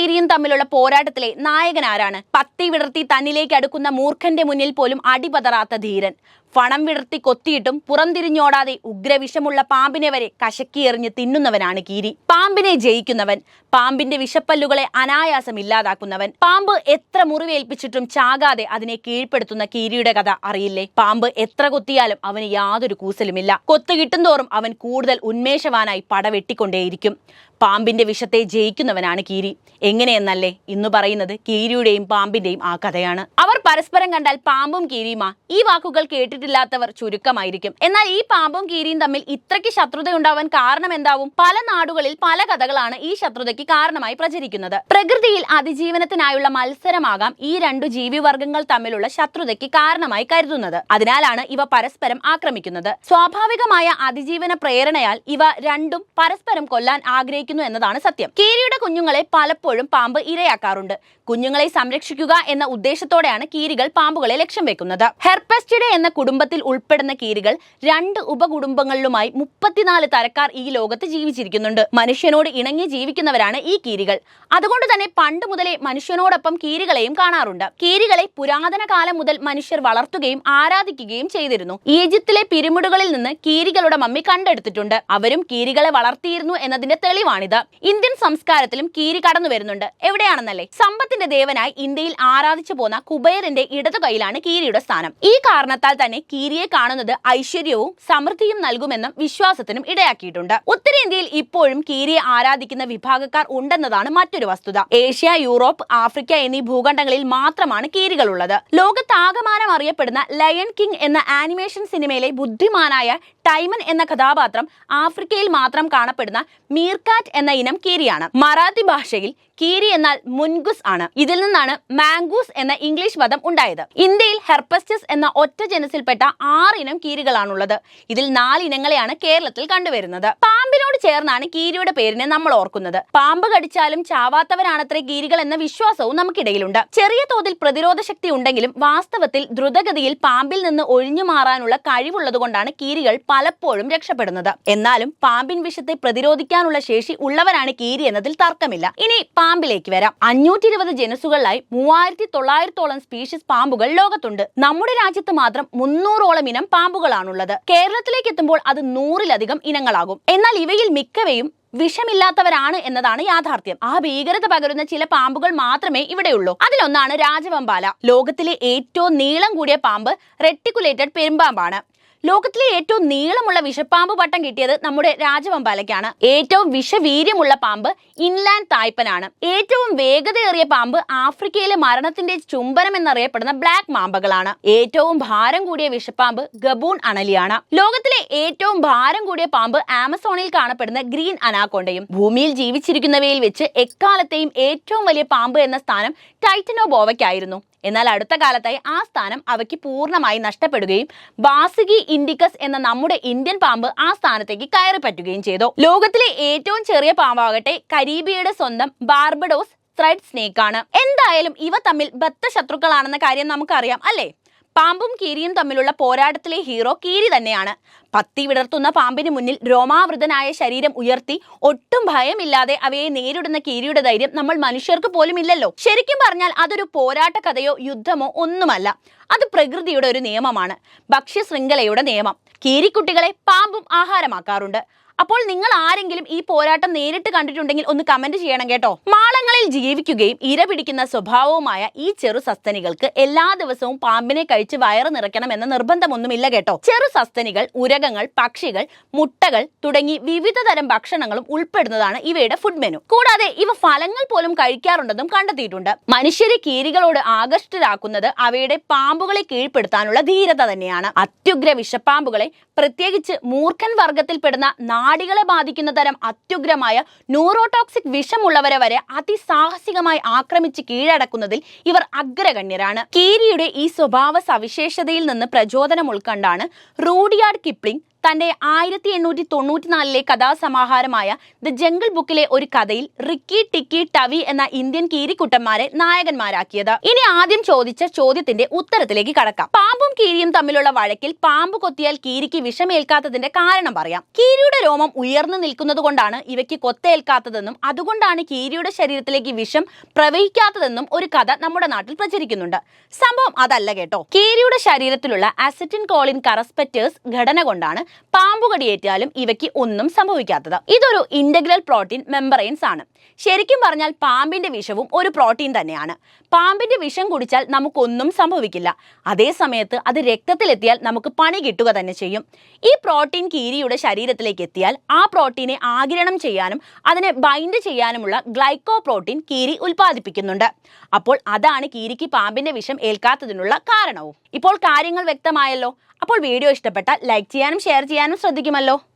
കീരിയും തമ്മിലുള്ള പോരാട്ടത്തിലെ നായകൻ ആരാണ്? പത്തി വിടർത്തി തന്നിലേക്ക് അടുക്കുന്ന മൂർഖന്റെ മുന്നിൽ പോലും അടിപതറാത്ത ധീരൻ. ഫണം വിടർത്തി കൊത്തിയിട്ടും പുറംതിരിഞ്ഞോടാതെ ഉഗ്രവിഷമുള്ള പാമ്പിനെ വരെ കശക്കിയെറിഞ്ഞ് തിന്നുന്നവനാണ് കീരി. പാമ്പിനെ ജയിക്കുന്നവൻ, പാമ്പിന്റെ വിഷപ്പല്ലുകളെ അനായാസം ഇല്ലാതാക്കുന്നവൻ. പാമ്പ് എത്ര മുറിവേൽപ്പിച്ചിട്ടും ചാകാതെ അതിനെ കീഴ്പ്പെടുത്തുന്ന കീരിയുടെ കഥ അറിയില്ലേ? പാമ്പ് എത്ര കൊത്തിയാലും അവന് യാതൊരു കൂസലുമില്ല. കൊത്തു കിട്ടുന്തോറും അവൻ കൂടുതൽ ഉന്മേഷവാനായി പടവെട്ടിക്കൊണ്ടേയിരിക്കും. പാമ്പിന്റെ വിഷത്തെ ജയിക്കുന്നവനാണ് കീരി. എങ്ങനെയെന്നല്ലേ ഇന്ന് പറയുന്നത് കീരിയുടെയും പാമ്പിന്റെയും ആ കഥയാണ്. അവർ പരസ്പരം കണ്ടാൽ പാമ്പും കീരിയുമാ. ഈ വാക്കുകൾ കേട്ടിട്ടില്ലാത്തവർ ചുരുക്കമായിരിക്കും. എന്നാൽ ഈ പാമ്പും കീരിയും തമ്മിൽ ഇത്രയ്ക്ക് ശത്രുതയുണ്ടാവാൻ കാരണം എന്താവും? പല നാടുകളിൽ പല കഥകളാണ് ഈ ശത്രുതയ്ക്ക് കാരണമായി പ്രചരിക്കുന്നത്. പ്രകൃതിയിൽ അതിജീവനത്തിനായുള്ള മത്സരമാകാം ഈ രണ്ടു ജീവിവർഗങ്ങൾ തമ്മിലുള്ള ശത്രുതയ്ക്ക് കാരണമായി കരുതുന്നത്. അതിനാലാണ് ഇവ പരസ്പരം ആക്രമിക്കുന്നത്. സ്വാഭാവികമായ അതിജീവന പ്രേരണയാൽ ഇവ രണ്ടും പരസ്പരം കൊല്ലാൻ ആഗ്രഹിക്കുന്നു എന്നതാണ് സത്യം. കീരിയുടെ കുഞ്ഞുങ്ങളെ പലപ്പോഴും പാമ്പ് ഇരയാക്കാറുണ്ട്. കുഞ്ഞുങ്ങളെ സംരക്ഷിക്കുക എന്ന ഉദ്ദേശത്തോടെയാണ് കീരികൾ പാമ്പുകളെ ലക്ഷ്യം വെക്കുന്നത്. ഹെർപെസ്റ്റിഡെ എന്ന കുടുംബത്തിൽ ഉൾപ്പെടുന്ന കീരികൾ 2 ഉപകുടുംബങ്ങളിലുമായി 34 തരക്കാർ ഈ ലോകത്ത് ജീവിച്ചിരിക്കുന്നുണ്ട്. മനുഷ്യനോട് ഇണങ്ങി ജീവിക്കുന്നവരാണ് ഈ കീരികൾ. അതുകൊണ്ട് തന്നെ പണ്ട് മുതലേ മനുഷ്യനോടൊപ്പം കീരികളെയും കാണാറുണ്ട്. കീരികളെ പുരാതന കാലം മുതൽ മനുഷ്യർ വളർത്തുകയും ആരാധിക്കുകയും ചെയ്തിരുന്നു. ഈജിപ്തിലെ പിരമിഡുകളിൽ നിന്ന് കീരികളുടെ മമ്മി കണ്ടെടുത്തിട്ടുണ്ട്. അവരും കീരികളെ വളർത്തിയിരുന്നു എന്നതിന്റെ തെളിവാണിത്. ഇന്ത്യൻ സംസ്കാരത്തിലും കീരി കടന്നു വരുന്നുണ്ട്. എവിടെയാണെന്നല്ലേ? സമ്പത്തിന്റെ ദേവനായി ഇന്ത്യയിൽ ആരാധിച്ചു പോന്ന കുബേരന്റെ ഇടതു കൈയിലാണ് കീരിയുടെ സ്ഥാനം. ഈ കാരണത്താൽ തന്നെ കീരിയെ കാണുന്നത് ഐശ്വര്യവും സമൃദ്ധിയും നൽകുമെന്നും വിശ്വാസത്തിനും ഇടയാക്കിയിട്ടുണ്ട്. ഉത്തരേന്ത്യയിൽ ഇപ്പോഴും കീരിയെ ആരാധിക്കുന്ന വിഭാഗക്കാർ ഉണ്ടെന്നതാണ് മറ്റൊരു വസ്തുത. ഏഷ്യ, യൂറോപ്പ്, ആഫ്രിക്ക എന്നീ ഭൂഖണ്ഡങ്ങളിൽ മാത്രമാണ് കീരികളുള്ളത്. ലോകത്താകമാനം അറിയപ്പെടുന്ന ലയൺ കിങ് എന്ന ആനിമേഷൻ സിനിമയിലെ ബുദ്ധിമാനായ ടൈമൻ എന്ന കഥാപാത്രം ആഫ്രിക്കയിൽ മാത്രം കാണപ്പെടുന്ന മീർക്കാറ്റ് എന്ന ഇനം കീരിയാണ്. മറാത്തി ഭാഷയിൽ കീരി എന്നാൽ മുൻഗുസ് ആണ്. ഇതിൽ നിന്നാണ് മാംഗൂസ് എന്ന ഇംഗ്ലീഷ് പദം ഉണ്ടായത്. ഇന്ത്യയിൽ ഹെർപെസ്റ്റിസ് എന്ന ഒറ്റ ജനസിൽപ്പെട്ട 6 ഇനം കീരികളാണുള്ളത്. ഇതിൽ 4 ഇനങ്ങളെയാണ് കേരളത്തിൽ കണ്ടുവരുന്നത്. പാമ്പിനോട് ചേർന്നാണ് കീരിയുടെ പേരിനെ നമ്മൾ ഓർക്കുന്നത്. പാമ്പ് കടിച്ചാലും ചാവാത്തവരാണത്രേ കീരികൾ എന്ന വിശ്വാസവും നമുക്കിടയിലുണ്ട്. ചെറിയ തോതിൽ പ്രതിരോധ ശക്തി ഉണ്ടെങ്കിലും വാസ്തവത്തിൽ ദ്രുതഗതിയിൽ പാമ്പിൽ നിന്ന് ഒഴിഞ്ഞു മാറാനുള്ള കഴിവുള്ളത് കൊണ്ടാണ് കീരികൾ പലപ്പോഴും രക്ഷപ്പെടുന്നത്. എന്നാലും പാമ്പിൻ വിഷത്തെ പ്രതിരോധിക്കാനുള്ള ശേഷി ഉള്ളവരാണ് കീരി എന്നതിൽ തർക്കമില്ല. ഇനി പാമ്പിലേക്ക് വരാം. 520 ജനുസുകളിലായി 3900ഓളം സ്പീഷീസ് പാമ്പുകൾ ലോകത്തുണ്ട്. നമ്മുടെ രാജ്യത്ത് മാത്രം 300ഓളം ഇനം പാമ്പുകളാണുള്ളത്. കേരളത്തിലേക്ക് എത്തുമ്പോൾ അത് 100-ലധികം ഇനങ്ങളാകും. എന്നാൽ ഇവയിൽ മിക്കവയും വിഷമില്ലാത്തവരാണ് എന്നതാണ് യാഥാർത്ഥ്യം. ആ ഭീകരത പകരുന്ന ചില പാമ്പുകൾ മാത്രമേ ഇവിടെയുള്ളൂ. അതിലൊന്നാണ് രാജവെമ്പാല. ലോകത്തിലെ ഏറ്റവും നീളം കൂടിയ പാമ്പ് റെട്ടിക്കുലേറ്റഡ് പെരുമ്പാമ്പാണ്. ലോകത്തിലെ ഏറ്റവും നീളമുള്ള വിഷപ്പാമ്പ് പട്ടം കിട്ടിയത് നമ്മുടെ രാജവെമ്പാലയ്ക്കാണ്. ഏറ്റവും വിഷവീര്യമുള്ള പാമ്പ് ഇൻലാൻഡ് തായ്പനാണ്. ഏറ്റവും വേഗതയേറിയ പാമ്പ് ആഫ്രിക്കയിലെ മരണത്തിന്റെ ചുംബനം എന്നറിയപ്പെടുന്ന ബ്ലാക്ക് മാമ്പകളാണ്. ഏറ്റവും ഭാരം കൂടിയ വിഷപ്പാമ്പ് ഗബൂൺ അണലിയാണ്. ലോകത്തിലെ ഏറ്റവും ഭാരം കൂടിയ പാമ്പ് ആമസോണിൽ കാണപ്പെടുന്ന ഗ്രീൻ അനാക്കോണ്ടയും. ഭൂമിയിൽ ജീവിച്ചിരിക്കുന്നവയിൽ വെച്ച് എക്കാലത്തെയും ഏറ്റവും വലിയ പാമ്പ് എന്ന സ്ഥാനം ടൈറ്റനോബോവയ്ക്കായിരുന്നു. എന്നാൽ അടുത്ത കാലത്തായി ആ സ്ഥാനം അവയ്ക്ക് പൂർണ്ണമായി നഷ്ടപ്പെടുകയും ബാസിഗി ഇൻഡിക്കസ് എന്ന നമ്മുടെ ഇന്ത്യൻ പാമ്പ് ആ സ്ഥാനത്തേക്ക് കയറി പറ്റുകയും ചെയ്തു. ലോകത്തിലെ ഏറ്റവും ചെറിയ പാമ്പാകട്ടെ കരീബിയയുടെ സ്വന്തം ബാർബഡോസ് ത്രെഡ് സ്നേക്ക് ആണ്. എന്തായാലും ഇവ തമ്മിൽ ബദ്ധശത്രുക്കളാണെന്ന കാര്യം നമുക്കറിയാം അല്ലേ? പാമ്പും കീരിയും തമ്മിലുള്ള പോരാട്ടത്തിലെ ഹീറോ കീരി തന്നെയാണ്. പത്തി വിടർത്തുന്ന പാമ്പിന് മുന്നിൽ രോമാവൃതനായ ശരീരം ഉയർത്തി ഒട്ടും ഭയമില്ലാതെ അവയെ നേരിടുന്ന കീരിയുടെ ധൈര്യം നമ്മൾ മനുഷ്യർക്ക് പോലും ഇല്ലല്ലോ. ശരിക്കും പറഞ്ഞാൽ അതൊരു പോരാട്ട കഥയോ യുദ്ധമോ ഒന്നുമല്ല. അത് പ്രകൃതിയുടെ ഒരു നിയമമാണ്, ഭക്ഷ്യശൃംഖലയുടെ നിയമം. കീരിക്കുട്ടികളെ പാമ്പും ആഹാരമാക്കാറുണ്ട്. അപ്പോൾ നിങ്ങൾ ആരെങ്കിലും ഈ പോരാട്ടം നേരിട്ട് കണ്ടിട്ടുണ്ടെങ്കിൽ ഒന്ന് കമന്റ് ചെയ്യണം കേട്ടോ. മാളങ്ങളിൽ ജീവിക്കുകയും ഇര പിടിക്കുന്ന സ്വഭാവവുമായ ഈ ചെറു സസ്തനികൾക്ക് എല്ലാ ദിവസവും പാമ്പിനെ കഴിച്ച് വയറ് നിറയ്ക്കണം എന്ന നിർബന്ധമൊന്നുമില്ല കേട്ടോ. ചെറു സസ്തനികൾ, ഉരകങ്ങൾ, പക്ഷികൾ, മുട്ടകൾ തുടങ്ങി വിവിധ തരം ഭക്ഷണങ്ങളും ഉൾപ്പെടുന്നതാണ് ഇവയുടെ ഫുഡ് മെനു. കൂടാതെ ഇവ ഫലങ്ങൾ പോലും കഴിക്കാറുണ്ടെന്നും കണ്ടെത്തിയിട്ടുണ്ട്. മനുഷ്യരെ കീരികളോട് ആകർഷ്ടരാക്കുന്നത് അവയുടെ പാമ്പുകളെ കീഴ്പ്പെടുത്താനുള്ള ധീരത തന്നെയാണ്. അത്യുഗ്ര വിഷപ്പാമ്പുകളെ, പ്രത്യേകിച്ച് മൂർഖൻ വർഗത്തിൽപ്പെടുന്ന നാഡികളെ ബാധിക്കുന്ന തരം അത്യുഗ്രമായ ന്യൂറോടോക്സിക് വിഷമുള്ളവരെ വരെ അതിസാഹസികമായി ആക്രമിച്ച് കീഴടക്കുന്നതിൽ ഇവർ അഗ്രഗണ്യരാണ്. കീരിയുടെ ഈ സ്വഭാവ സവിശേഷതയിൽ നിന്ന് പ്രചോദനം ഉൾക്കൊണ്ടാണ് റൂഡിയാർഡ് കിപ്ലിംഗ് തന്റെ 1894 കഥാസമാഹാരമായ ദ ജംഗിൾ ബുക്കിലെ ഒരു കഥയിൽ റിക്കി, ടിക്കി, ടവി എന്ന ഇന്ത്യൻ കീരിക്കുട്ടന്മാരെ നായകന്മാരാക്കിയത്. ഇനി ആദ്യം ചോദിച്ച ചോദ്യത്തിന്റെ ഉത്തരത്തിലേക്ക് കടക്കാം. പാമ്പും കീരിയും തമ്മിലുള്ള വഴക്കിൽ പാമ്പ് കൊത്തിയാൽ കീരിക്ക് വിഷമേൽക്കാത്തതിന്റെ കാരണം പറയാം. കീരിയുടെ രോമം ഉയർന്നു നിൽക്കുന്നത് കൊണ്ടാണ് ഇവയ്ക്ക് കൊത്തേൽക്കാത്തതെന്നും അതുകൊണ്ടാണ് കീരിയുടെ ശരീരത്തിലേക്ക് വിഷം പ്രവഹിക്കാത്തതെന്നും ഒരു കഥ നമ്മുടെ നാട്ടിൽ പ്രചരിക്കുന്നുണ്ട്. സംഭവം അതല്ല കേട്ടോ. കീരിയുടെ ശരീരത്തിലുള്ള അസറ്റിൻ കോളിൻ കറസ്പെറ്റേഴ്സ് ഘടന കൊണ്ടാണ് പാമ്പുകടിയേറ്റാലും ഇവയ്ക്ക് ഒന്നും സംഭവിക്കാത്തത്. ഇതൊരു ഇന്റഗ്രൽ പ്രോട്ടീൻ മെമ്പറൈൻസ് ആണ്. ശരിക്കും പറഞ്ഞാൽ പാമ്പിന്റെ വിഷവും ഒരു പ്രോട്ടീൻ തന്നെയാണ്. പാമ്പിന്റെ വിഷം കുടിച്ചാൽ നമുക്കൊന്നും സംഭവിക്കില്ല. അതേ സമയത്ത് അത് രക്തത്തിലെത്തിയാൽ നമുക്ക് പണി കിട്ടുക തന്നെ ചെയ്യും. ഈ പ്രോട്ടീൻ കീരിയുടെ ശരീരത്തിലേക്ക് എത്തിയാൽ ആ പ്രോട്ടീനെ ആഗിരണം ചെയ്യാനും അതിനെ ബൈൻഡ് ചെയ്യാനുമുള്ള ഗ്ലൈക്കോ പ്രോട്ടീൻ കീരി ഉൽപ്പാദിപ്പിക്കുന്നുണ്ട്. അപ്പോൾ അതാണ് കീരിക്ക് പാമ്പിന്റെ വിഷം ഏൽക്കാത്തതിനുള്ള കാരണവും. ഇപ്പോൾ കാര്യങ്ങൾ വ്യക്തമായല്ലോ. അപ്പോൾ വീഡിയോ ഇഷ്ടപ്പെട്ടാൽ ലൈക്ക് ചെയ്യാനും ഷെയർ ചെയ്യാനും ശ്രദ്ധിക്കുമല്ലോ.